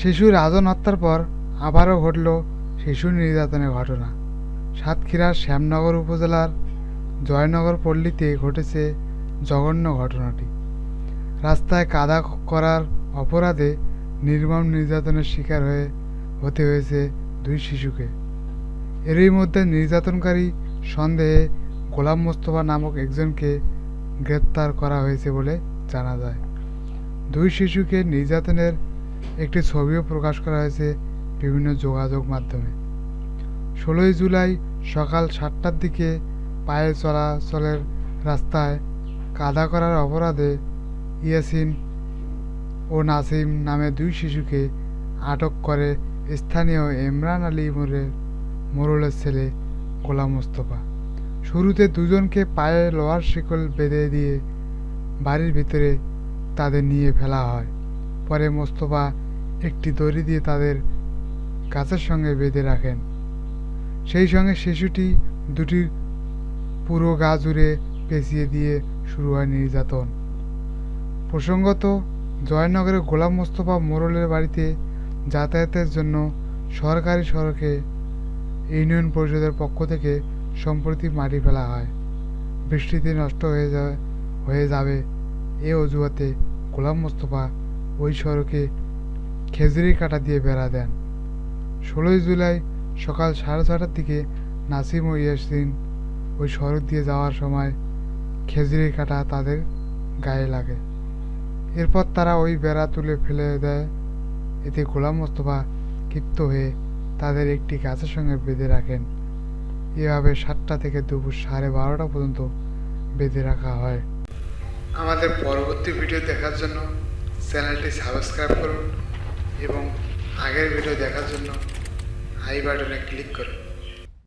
শিশু রাজন হত্যার পর আবারও ঘটল শিশু নির্যাতনের ঘটনা। সাতক্ষীরার শ্যামনগর উপজেলার জয়নগর পল্লীতে ঘটেছে জঘন্য ঘটনাটি। রাস্তায় কাদা করার অপরাধে নির্মম নির্যাতনের শিকার হতে হয়েছে দুই শিশুকে। এরই মধ্যে নির্যাতনকারী সন্দেহে গোলাম মোস্তফা নামক একজনকে গ্রেপ্তার করা হয়েছে বলে জানা যায়। দুই শিশুকে নির্যাতনের একটি ছবিও প্রকাশ করা হয়েছে বিভিন্ন যোগাযোগ মাধ্যমে। 16ই জুলাই সকাল 7টার দিকে পায়ে চলাচলের রাস্তায় কাদা করার অপরাধে ইয়াসিন ও নাসিম নামে দুই শিশুকে আটক করে স্থানীয় ইমরান আলী মোড়লের ছেলে গোলাম মোস্তফা। শুরুতে দুজনকে পায়ে লোহার শিকল বেঁধে দিয়ে বাড়ির ভিতরে তাদের নিয়ে ফেলা হয়। পরে মোস্তফা একটি দড়ি দিয়ে তাদের গাছের সঙ্গে বেঁধে রাখেন। সেই সঙ্গে শিশুটি দুটির পুরো গা জুড়ে পেঁচিয়ে দিয়ে শুরু হয় নির্যাতন। প্রসঙ্গত, জয়নগরে গোলাম মোস্তফা মোড়লের বাড়িতে যাতায়াতের জন্য সরকারি সড়কে ইউনিয়ন পরিষদের পক্ষ থেকে সম্প্রতি মাটি ফেলা হয়। বৃষ্টিতে নষ্ট হয়ে যাবে এ অজুহাতে গোলাম মোস্তফা ওই সড়কে খেজুরির কাঁটা দিয়ে বেড়া দেন। 16ই জুলাই সকাল 6:30টার দিকে নাসিম ও ইয়াসিন ওই সড়ক দিয়ে যাওয়ার সময় খেজুরির কাঁটা তাদের গায়ে লাগে। এরপর তারা ওই বেড়া তুলে ফেলে দেয়। এতে গোলাম মোস্তফা ক্ষিপ্ত হয়ে তাদের একটি গাছের সঙ্গে বেঁধে রাখেন। এভাবে 7টা থেকে দুপুর 12:30 পর্যন্ত বেঁধে রাখা হয়। আমাদের পরবর্তী ভিডিও দেখার জন্য চ্যানেলটি সাবস্ক্রাইব করুন এবং আগের ভিডিও দেখার জন্য আই বাটনে ক্লিক করুন।